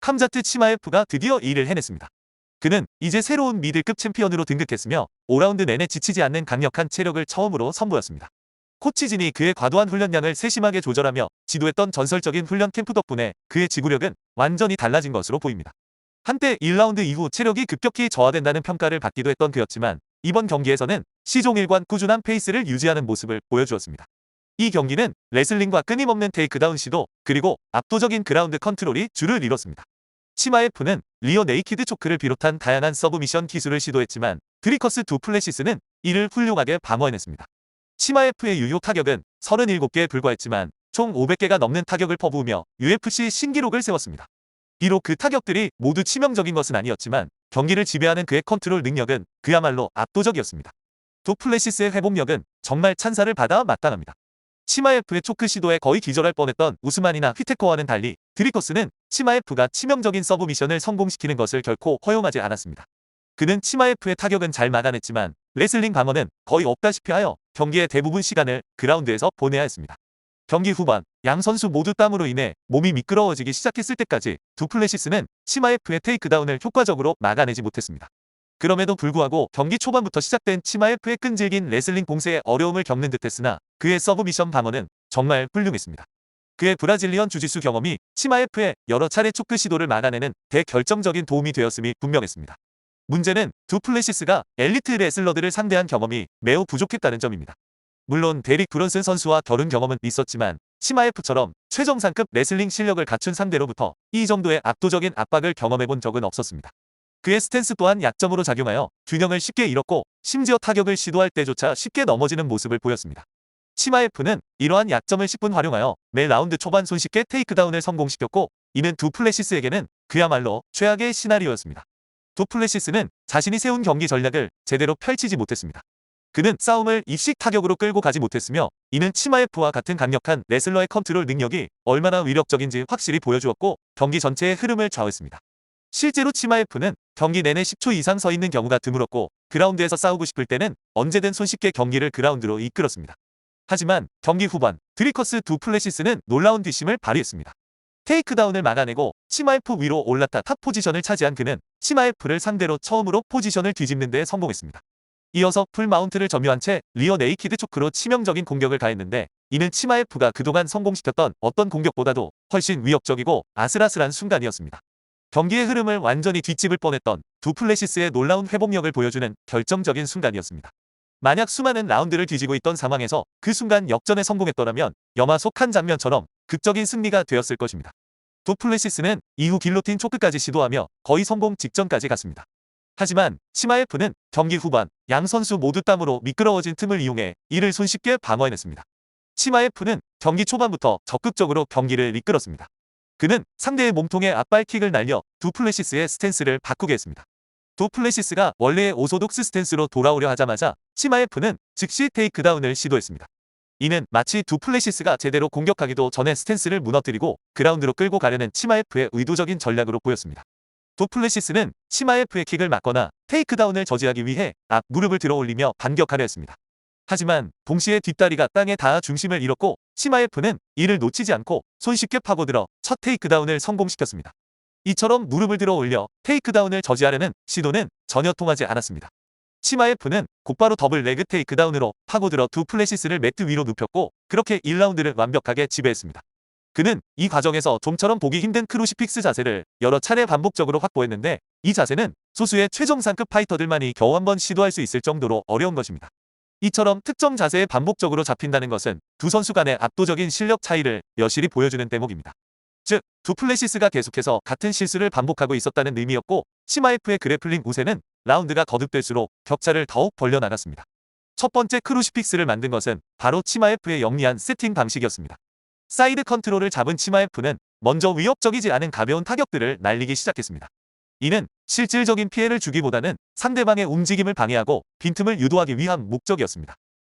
함자트 치마에프가 드디어 이 일을 해냈습니다. 그는 이제 새로운 미들급 챔피언으로 등극했으며 5라운드 내내 지치지 않는 강력한 체력을 처음으로 선보였습니다. 코치진이 그의 과도한 훈련량을 세심하게 조절하며 지도했던 전설적인 훈련 캠프 덕분에 그의 지구력은 완전히 달라진 것으로 보입니다. 한때 1라운드 이후 체력이 급격히 저하된다는 평가를 받기도 했던 그였지만 이번 경기에서는 시종일관 꾸준한 페이스를 유지하는 모습을 보여주었습니다. 이 경기는 레슬링과 끊임없는 테이크다운 시도 그리고 압도적인 그라운드 컨트롤이 주를 이뤘습니다. 치마에프는 리어 네이키드 초크를 비롯한 다양한 서브미션 기술을 시도했지만 드리커스 두플레시스는 이를 훌륭하게 방어해냈습니다. 치마에프의 유효 타격은 37개에 불과했지만 총 500개가 넘는 타격을 퍼부으며 UFC 신기록을 세웠습니다. 비록 그 타격들이 모두 치명적인 것은 아니었지만 경기를 지배하는 그의 컨트롤 능력은 그야말로 압도적이었습니다. 두플레시스의 회복력은 정말 찬사를 받아 마땅합니다. 치마에프의 초크 시도에 거의 기절할 뻔했던 우스만이나 휘테커와는 달리 드리커스는 치마에프가 치명적인 서브미션을 성공시키는 것을 결코 허용하지 않았습니다. 그는 치마에프의 타격은 잘 막아냈지만 레슬링 방어는 거의 없다시피 하여 경기의 대부분 시간을 그라운드에서 보내야 했습니다. 경기 후반 양 선수 모두 땀으로 인해 몸이 미끄러워지기 시작했을 때까지 두플레시스는 치마에프의 테이크다운을 효과적으로 막아내지 못했습니다. 그럼에도 불구하고 경기 초반부터 시작된 치마에프의 끈질긴 레슬링 공세에 어려움을 겪는 듯했으나 그의 서브미션 방어는 정말 훌륭했습니다. 그의 브라질리언 주짓수 경험이 치마에프의 여러 차례 초크 시도를 막아내는 대결정적인 도움이 되었음이 분명했습니다. 문제는 두플레시스가 엘리트 레슬러들을 상대한 경험이 매우 부족했다는 점입니다. 물론 데릭 브런슨 선수와 겨룬 경험은 있었지만 치마에프처럼 최정상급 레슬링 실력을 갖춘 상대로부터 이 정도의 압도적인 압박을 경험해본 적은 없었습니다. 그의 스탠스 또한 약점으로 작용하여 균형을 쉽게 잃었고 심지어 타격을 시도할 때조차 쉽게 넘어지는 모습을 보였습니다. 치마에프는 이러한 약점을 10분 활용하여 매 라운드 초반 손쉽게 테이크다운을 성공시켰고 이는 두플레시스에게는 그야말로 최악의 시나리오였습니다. 두플레시스는 자신이 세운 경기 전략을 제대로 펼치지 못했습니다. 그는 싸움을 입식 타격으로 끌고 가지 못했으며 이는 치마에프와 같은 강력한 레슬러의 컨트롤 능력이 얼마나 위력적인지 확실히 보여주었고 경기 전체의 흐름을 좌우했습니다. 실제로 치마에프는 경기 내내 10초 이상 서 있는 경우가 드물었고 그라운드에서 싸우고 싶을 때는 언제든 손쉽게 경기를 그라운드로 이끌었습니다. 하지만 경기 후반 드리커스 두플레시스는 놀라운 뒷심을 발휘했습니다. 테이크다운을 막아내고 치마에프 위로 올라타 탑 포지션을 차지한 그는 치마에프를 상대로 처음으로 포지션을 뒤집는 데 성공했습니다. 이어서 풀마운트를 점유한 채 리어 네이키드 초크로 치명적인 공격을 가했는데 이는 치마에프가 그동안 성공시켰던 어떤 공격보다도 훨씬 위협적이고 아슬아슬한 순간이었습니다. 경기의 흐름을 완전히 뒤집을 뻔했던 두플레시스의 놀라운 회복력을 보여주는 결정적인 순간이었습니다. 만약 수많은 라운드를 뒤지고 있던 상황에서 그 순간 역전에 성공했더라면 영화 속 한 장면처럼 극적인 승리가 되었을 것입니다. 두플레시스는 이후 길로틴 초크까지 시도하며 거의 성공 직전까지 갔습니다. 하지만 치마에프는 경기 후반 양 선수 모두 땀으로 미끄러워진 틈을 이용해 이를 손쉽게 방어해냈습니다. 치마에프는 경기 초반부터 적극적으로 경기를 이끌었습니다. 그는 상대의 몸통에 앞발킥을 날려 두플레시스의 스탠스를 바꾸게 했습니다. 두플레시스가 원래의 오소독스 스탠스로 돌아오려 하자마자 치마에프는 즉시 테이크다운을 시도했습니다. 이는 마치 두플레시스가 제대로 공격하기도 전에 스탠스를 무너뜨리고 그라운드로 끌고 가려는 치마에프의 의도적인 전략으로 보였습니다. 두플레시스는 치마에프의 킥을 막거나 테이크다운을 저지하기 위해 앞 무릎을 들어 올리며 반격하려 했습니다. 하지만 동시에 뒷다리가 땅에 닿아 중심을 잃었고 치마에프는 이를 놓치지 않고 손쉽게 파고들어 첫 테이크다운을 성공시켰습니다. 이처럼 무릎을 들어 올려 테이크다운을 저지하려는 시도는 전혀 통하지 않았습니다. 치마에프는 곧바로 더블 레그 테이크다운으로 파고들어 두플레시스를 매트 위로 눕혔고 그렇게 1라운드를 완벽하게 지배했습니다. 그는 이 과정에서 좀처럼 보기 힘든 크루시픽스 자세를 여러 차례 반복적으로 확보했는데 이 자세는 소수의 최정상급 파이터들만이 겨우 한번 시도할 수 있을 정도로 어려운 것입니다. 이처럼 특정 자세에 반복적으로 잡힌다는 것은 두 선수 간의 압도적인 실력 차이를 여실히 보여주는 대목입니다. 즉, 두플레시스가 계속해서 같은 실수를 반복하고 있었다는 의미였고 치마에프의 그래플링 우세는 라운드가 거듭될수록 격차를 더욱 벌려나갔습니다. 첫 번째 크루시픽스를 만든 것은 바로 치마에프의 영리한 세팅 방식이었습니다. 사이드 컨트롤을 잡은 치마에프는 먼저 위협적이지 않은 가벼운 타격들을 날리기 시작했습니다. 이는 실질적인 피해를 주기보다는 상대방의 움직임을 방해하고 빈틈을 유도하기 위한 목적이었습니다.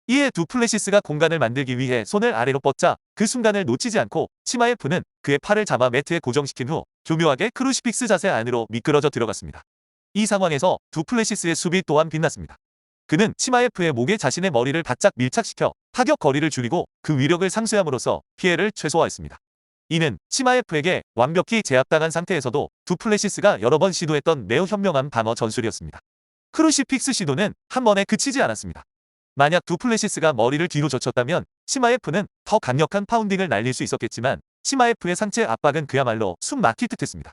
이에 두플레시스가 공간을 만들기 위해 손을 아래로 뻗자 그 순간을 놓치지 않고 치마에프는 그의 팔을 잡아 매트에 고정시킨 후 교묘하게 크루시픽스 자세 안으로 미끄러져 들어갔습니다. 이 상황에서 두플레시스의 수비 또한 빛났습니다. 그는 치마에프의 목에 자신의 머리를 바짝 밀착시켜 타격 거리를 줄이고 그 위력을 상쇄함으로써 피해를 최소화했습니다. 이는 치마에프에게 완벽히 제압당한 상태에서도 두플레시스가 여러 번 시도했던 매우 현명한 방어 전술이었습니다. 크루시픽스 시도는 한 번에 그치지 않았습니다. 만약 두플레시스가 머리를 뒤로 젖혔다면 치마에프는 더 강력한 파운딩을 날릴 수 있었겠지만 치마에프의 상체 압박은 그야말로 숨 막힐 듯했습니다.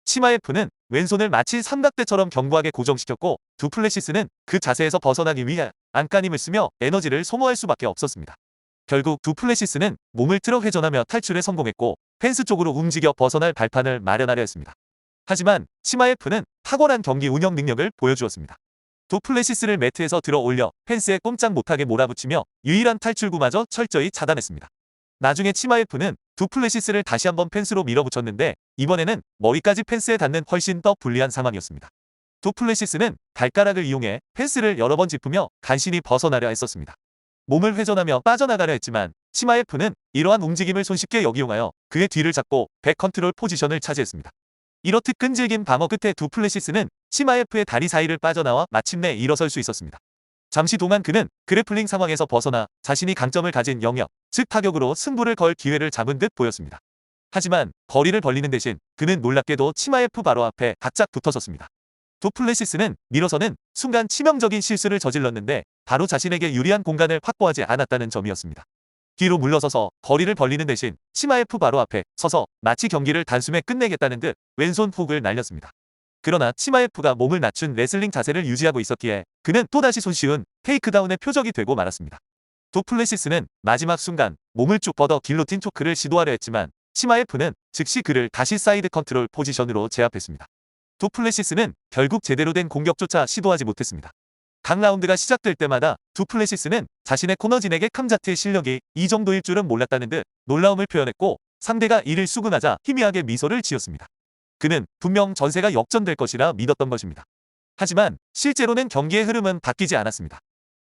치마에프는 왼손을 마치 삼각대처럼 견고하게 고정시켰고 두플레시스는 그 자세에서 벗어나기 위해 안간힘을 쓰며 에너지를 소모할 수밖에 없었습니다. 결국 두플레시스는 몸을 틀어 회전하며 탈출에 성공했고 펜스 쪽으로 움직여 벗어날 발판을 마련하려 했습니다. 하지만 치마에프는 탁월한 경기 운영 능력을 보여주었습니다. 두플레시스를 매트에서 들어 올려 펜스에 꼼짝 못하게 몰아붙이며 유일한 탈출구마저 철저히 차단했습니다. 나중에 치마에프는 두플레시스를 다시 한번 펜스로 밀어붙였는데 이번에는 머리까지 펜스에 닿는 훨씬 더 불리한 상황이었습니다. 두플레시스는 발가락을 이용해 펜스를 여러 번 짚으며 간신히 벗어나려 했었습니다. 몸을 회전하며 빠져나가려 했지만 치마에프는 이러한 움직임을 손쉽게 역이용하여 그의 뒤를 잡고 백 컨트롤 포지션을 차지했습니다. 이렇듯 끈질긴 방어 끝에 두플레시스는 치마에프의 다리 사이를 빠져나와 마침내 일어설 수 있었습니다. 잠시 동안 그는 그래플링 상황에서 벗어나 자신이 강점을 가진 영역, 즉 타격으로 승부를 걸 기회를 잡은 듯 보였습니다. 하지만 거리를 벌리는 대신 그는 놀랍게도 치마에프 바로 앞에 바짝 붙어섰습니다. 두플레시스는 밀어서는 순간 치명적인 실수를 저질렀는데 바로 자신에게 유리한 공간을 확보하지 않았다는 점이었습니다. 뒤로 물러서서 거리를 벌리는 대신 치마에프 바로 앞에 서서 마치 경기를 단숨에 끝내겠다는 듯 왼손 훅을 날렸습니다. 그러나 치마에프가 몸을 낮춘 레슬링 자세를 유지하고 있었기에 그는 또다시 손쉬운 테이크다운의 표적이 되고 말았습니다. 두플레시스는 마지막 순간 몸을 쭉 뻗어 길로틴 초크를 시도하려 했지만 치마에프는 즉시 그를 다시 사이드 컨트롤 포지션으로 제압했습니다. 두플레시스는 결국 제대로 된 공격조차 시도하지 못했습니다. 각 라운드가 시작될 때마다 두플레시스는 자신의 코너진에게 감자트의 실력이 이 정도일 줄은 몰랐다는 듯 놀라움을 표현했고 상대가 이를 수긍하자 희미하게 미소를 지었습니다. 그는 분명 전세가 역전될 것이라 믿었던 것입니다. 하지만 실제로는 경기의 흐름은 바뀌지 않았습니다.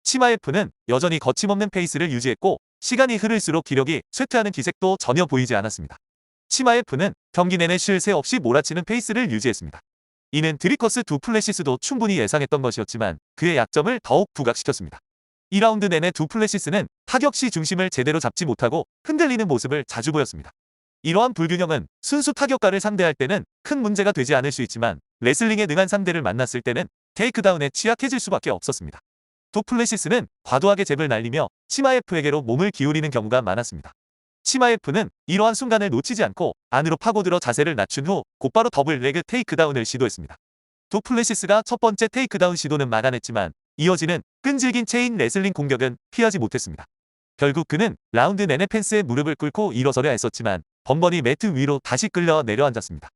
치마에프는 여전히 거침없는 페이스를 유지했고 시간이 흐를수록 기력이 쇠퇴하는 기색도 전혀 보이지 않았습니다. 치마에프는 경기 내내 쉴 새 없이 몰아치는 페이스를 유지했습니다. 이는 드리커스 두플레시스도 충분히 예상했던 것이었지만 그의 약점을 더욱 부각시켰습니다. 2라운드 내내 두플레시스는 타격 시 중심을 제대로 잡지 못하고 흔들리는 모습을 자주 보였습니다. 이러한 불균형은 순수 타격가를 상대할 때는 큰 문제가 되지 않을 수 있지만 레슬링에 능한 상대를 만났을 때는 테이크다운에 취약해질 수밖에 없었습니다. 두플레시스는 과도하게 잽을 날리며 치마에프에게로 몸을 기울이는 경우가 많았습니다. 치마에프는 이러한 순간을 놓치지 않고 안으로 파고들어 자세를 낮춘 후 곧바로 더블 레그 테이크다운을 시도했습니다. 두플레시스가 첫 번째 테이크다운 시도는 막아냈지만 이어지는 끈질긴 체인 레슬링 공격은 피하지 못했습니다. 결국 그는 라운드 내내 펜스에 무릎을 꿇고 일어서려 했었지만 번번이 매트 위로 다시 끌려 내려앉았습니다.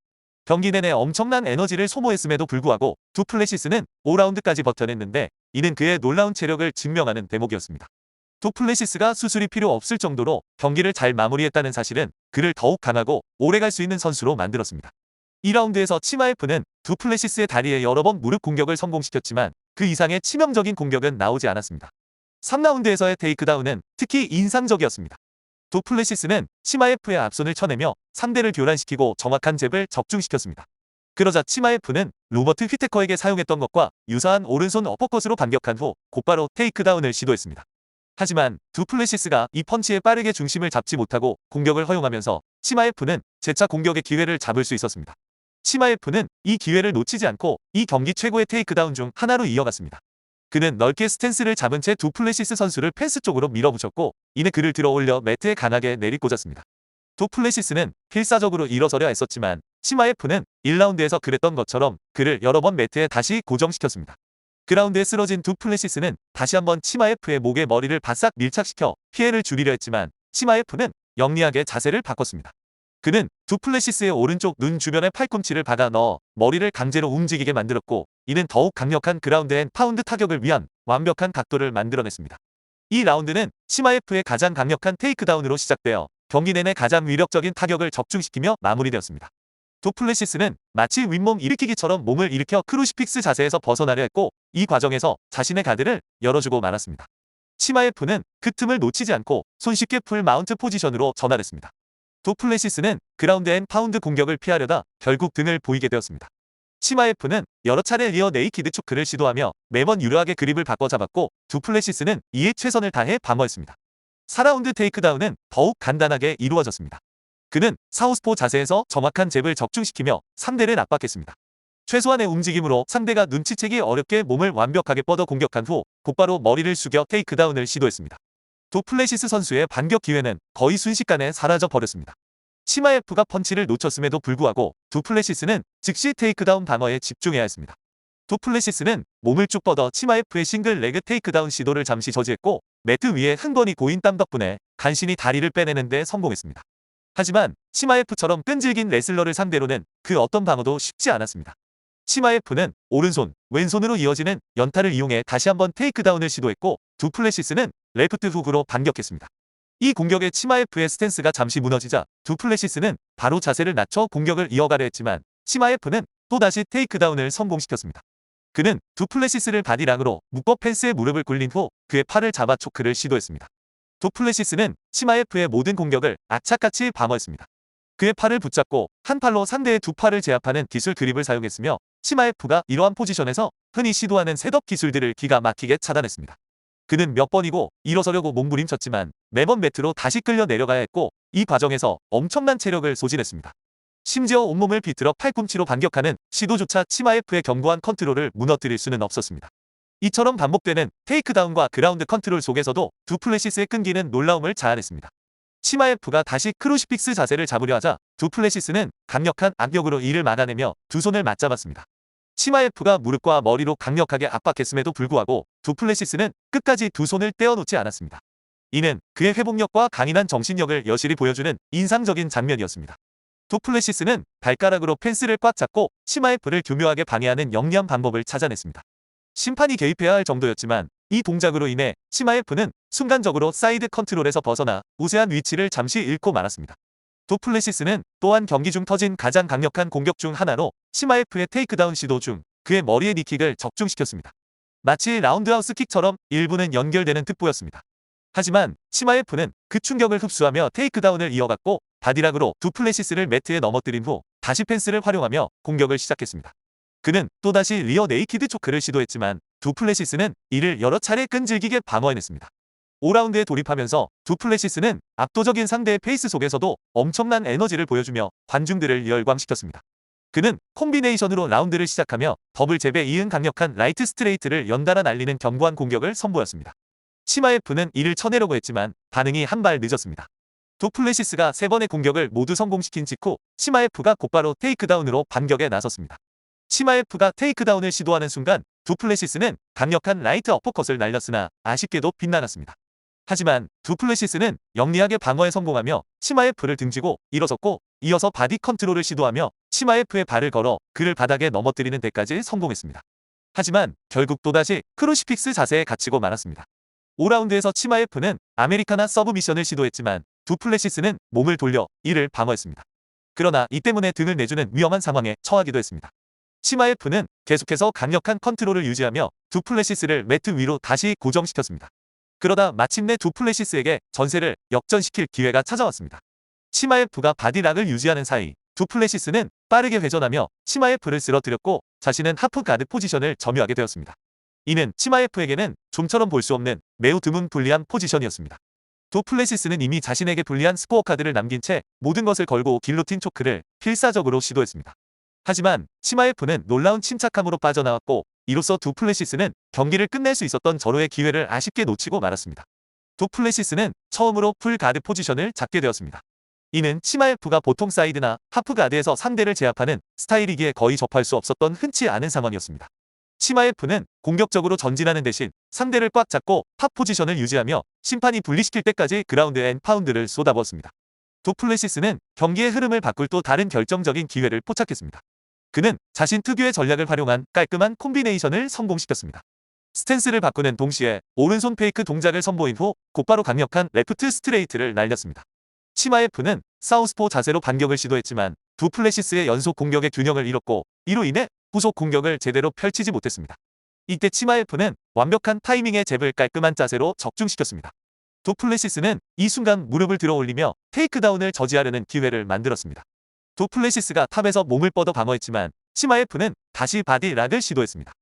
경기 내내 엄청난 에너지를 소모했음에도 불구하고 두플레시스는 5라운드까지 버텨냈는데 이는 그의 놀라운 체력을 증명하는 대목이었습니다. 두플레시스가 수술이 필요 없을 정도로 경기를 잘 마무리했다는 사실은 그를 더욱 강하고 오래갈 수 있는 선수로 만들었습니다. 2라운드에서 치마에프는 두플레시스의 다리에 여러 번 무릎 공격을 성공시켰지만 그 이상의 치명적인 공격은 나오지 않았습니다. 3라운드에서의 테이크다운은 특히 인상적이었습니다. 두플레시스는 치마에프의 앞손을 쳐내며 상대를 교란시키고 정확한 잽을 적중시켰습니다. 그러자 치마에프는 로버트 휘테커에게 사용했던 것과 유사한 오른손 어퍼컷으로 반격한 후 곧바로 테이크다운을 시도했습니다. 하지만 두플레시스가 이 펀치에 빠르게 중심을 잡지 못하고 공격을 허용하면서 치마에프는 재차 공격의 기회를 잡을 수 있었습니다. 치마에프는 이 기회를 놓치지 않고 이 경기 최고의 테이크다운 중 하나로 이어갔습니다. 그는 넓게 스탠스를 잡은 채 두플레시스 선수를 펜스 쪽으로 밀어붙였고 이내 그를 들어 올려 매트에 강하게 내리꽂았습니다. 두플레시스는 필사적으로 일어서려 했었지만 치마에프는 1라운드에서 그랬던 것처럼 그를 여러 번 매트에 다시 고정시켰습니다. 그 라운드에 쓰러진 두플레시스는 다시 한번 치마에프의 목에 머리를 바싹 밀착시켜 피해를 줄이려 했지만 치마에프는 영리하게 자세를 바꿨습니다. 그는 두플레시스의 오른쪽 눈 주변에 팔꿈치를 박아 넣어 머리를 강제로 움직이게 만들었고 이는 더욱 강력한 그라운드 앤 파운드 타격을 위한 완벽한 각도를 만들어냈습니다. 이 라운드는 치마에프의 가장 강력한 테이크다운으로 시작되어 경기 내내 가장 위력적인 타격을 적중시키며 마무리되었습니다. 두플레시스는 마치 윗몸 일으키기처럼 몸을 일으켜 크루시픽스 자세에서 벗어나려 했고 이 과정에서 자신의 가드를 열어주고 말았습니다. 치마에프는 그 틈을 놓치지 않고 손쉽게 풀 마운트 포지션으로 전환했습니다. 두플레시스는 그라운드 앤 파운드 공격을 피하려다 결국 등을 보이게 되었습니다. 치마에프는 여러 차례 리어 네이키드 초크를 시도하며 매번 유려하게 그립을 바꿔 잡았고 두플레시스는 이에 최선을 다해 방어했습니다. 4라운드 테이크다운은 더욱 간단하게 이루어졌습니다. 그는 사우스포 자세에서 정확한 잽을 적중시키며 상대를 압박했습니다. 최소한의 움직임으로 상대가 눈치채기 어렵게 몸을 완벽하게 뻗어 공격한 후 곧바로 머리를 숙여 테이크다운을 시도했습니다. 두플레시스 선수의 반격 기회는 거의 순식간에 사라져 버렸습니다. 치마에프가 펀치를 놓쳤음에도 불구하고 두플레시스는 즉시 테이크다운 방어에 집중해야 했습니다. 두플레시스는 몸을 쭉 뻗어 치마에프의 싱글 레그 테이크다운 시도를 잠시 저지했고 매트 위에 흥건히 고인 땀 덕분에 간신히 다리를 빼내는 데 성공했습니다. 하지만 치마에프처럼 끈질긴 레슬러를 상대로는 그 어떤 방어도 쉽지 않았습니다. 치마에프는 오른손, 왼손으로 이어지는 연타를 이용해 다시 한번 테이크다운을 시도했고 두플레시스는 레프트 훅으로 반격했습니다. 이 공격에 치마에프의 스탠스가 잠시 무너지자 두플레시스는 바로 자세를 낮춰 공격을 이어가려 했지만 치마에프는 또다시 테이크다운을 성공시켰습니다. 그는 두플레시스를 바디락으로 묶어 펜스에 무릎을 굴린 후 그의 팔을 잡아 초크를 시도했습니다. 두플레시스는 치마에프의 모든 공격을 악착같이 방어했습니다. 그의 팔을 붙잡고 한 팔로 상대의 두 팔을 제압하는 기술 그립을 사용했으며 치마에프가 이러한 포지션에서 흔히 시도하는 셋업 기술들을 기가 막히게 차단했습니다. 그는 몇 번이고 일어서려고 몸부림쳤지만 매번 매트로 다시 끌려 내려가야 했고 이 과정에서 엄청난 체력을 소진했습니다. 심지어 온몸을 비틀어 팔꿈치로 반격하는 시도조차 치마에프의 견고한 컨트롤을 무너뜨릴 수는 없었습니다. 이처럼 반복되는 테이크다운과 그라운드 컨트롤 속에서도 두플레시스의 끈기는 놀라움을 자아냈습니다. 치마에프가 다시 크루시픽스 자세를 잡으려 하자 두플레시스는 강력한 악력으로 이를 막아내며 두 손을 맞잡았습니다. 치마에프가 무릎과 머리로 강력하게 압박했음에도 불구하고 두플레시스는 끝까지 두 손을 떼어놓지 않았습니다. 이는 그의 회복력과 강인한 정신력을 여실히 보여주는 인상적인 장면이었습니다. 두플레시스는 발가락으로 펜스를 꽉 잡고 치마에프를 교묘하게 방해하는 영리한 방법을 찾아냈습니다. 심판이 개입해야 할 정도였지만 이 동작으로 인해 치마에프는 순간적으로 사이드 컨트롤에서 벗어나 우세한 위치를 잠시 잃고 말았습니다. 두플레시스는 또한 경기 중 터진 가장 강력한 공격 중 하나로 치마에프의 테이크다운 시도 중 그의 머리에 니킥을 적중시켰습니다. 마치 라운드하우스 킥처럼 일부는 연결되는 특보였습니다. 하지만 치마에프는 그 충격을 흡수하며 테이크다운을 이어갔고 바디락으로 두플레시스를 매트에 넘어뜨린 후 다시 펜스를 활용하며 공격을 시작했습니다. 그는 또다시 리어 네이키드 초크를 시도했지만 두플레시스는 이를 여러 차례 끈질기게 방어해냈습니다. 5라운드에 돌입하면서 두플레시스는 압도적인 상대의 페이스 속에서도 엄청난 에너지를 보여주며 관중들을 열광시켰습니다. 그는 콤비네이션으로 라운드를 시작하며 더블 잽에 이은 강력한 라이트 스트레이트를 연달아 날리는 견고한 공격을 선보였습니다. 치마에프는 이를 쳐내려고 했지만 반응이 한 발 늦었습니다. 두플레시스가 3번의 공격을 모두 성공시킨 직후 치마에프가 곧바로 테이크다운으로 반격에 나섰습니다. 치마에프가 테이크다운을 시도하는 순간 두플레시스는 강력한 라이트 어퍼컷을 날렸으나 아쉽게도 빗나갔습니다. 하지만 두플레시스는 영리하게 방어에 성공하며 치마에프를 등지고 일어섰고 이어서 바디 컨트롤을 시도하며 치마에프의 발을 걸어 그를 바닥에 넘어뜨리는 데까지 성공했습니다. 하지만 결국 또다시 크루시픽스 자세에 갇히고 말았습니다. 5라운드에서 치마에프는 아메리카나 서브미션을 시도했지만 두플레시스는 몸을 돌려 이를 방어했습니다. 그러나 이 때문에 등을 내주는 위험한 상황에 처하기도 했습니다. 치마에프는 계속해서 강력한 컨트롤을 유지하며 두플레시스를 매트 위로 다시 고정시켰습니다. 그러다 마침내 두플레시스에게 전세를 역전시킬 기회가 찾아왔습니다. 치마에프가 바디락을 유지하는 사이 두플레시스는 빠르게 회전하며 치마에프를 쓰러뜨렸고 자신은 하프 가드 포지션을 점유하게 되었습니다. 이는 치마에프에게는 좀처럼 볼 수 없는 매우 드문 불리한 포지션이었습니다. 두플레시스는 이미 자신에게 불리한 스코어 카드를 남긴 채 모든 것을 걸고 길로틴 초크를 필사적으로 시도했습니다. 하지만 치마에프는 놀라운 침착함으로 빠져나왔고 이로써 두플레시스는 경기를 끝낼 수 있었던 절호의 기회를 아쉽게 놓치고 말았습니다. 두플레시스는 처음으로 풀 가드 포지션을 잡게 되었습니다. 이는 치마에프가 보통 사이드나 하프 가드에서 상대를 제압하는 스타일이기에 거의 접할 수 없었던 흔치 않은 상황이었습니다. 치마에프는 공격적으로 전진하는 대신 상대를 꽉 잡고 탑 포지션을 유지하며 심판이 분리시킬 때까지 그라운드 앤 파운드를 쏟아부었습니다. 두플레시스는 경기의 흐름을 바꿀 또 다른 결정적인 기회를 포착했습니다. 그는 자신 특유의 전략을 활용한 깔끔한 콤비네이션을 성공시켰습니다. 스탠스를 바꾸는 동시에 오른손 페이크 동작을 선보인 후 곧바로 강력한 레프트 스트레이트를 날렸습니다. 치마에프는 사우스포 자세로 반격을 시도했지만 두플레시스의 연속 공격의 균형을 잃었고 이로 인해 후속 공격을 제대로 펼치지 못했습니다. 이때 치마에프는 완벽한 타이밍의 잽을 깔끔한 자세로 적중시켰습니다. 두플레시스는 이 순간 무릎을 들어 올리며 테이크다운을 저지하려는 기회를 만들었습니다. 두플레시스가 탑에서 몸을 뻗어 방어했지만 치마에프는 다시 바디락을 시도했습니다.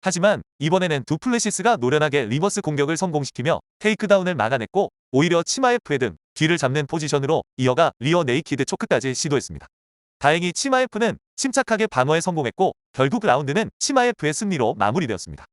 하지만 이번에는 두플레시스가 노련하게 리버스 공격을 성공시키며 테이크다운을 막아냈고 오히려 치마F 등 뒤를 잡는 포지션으로 이어가 리어 네이키드 초크까지 시도했습니다. 다행히 치마F는 침착하게 방어에 성공했고 결국 라운드는 치마F의 승리로 마무리되었습니다.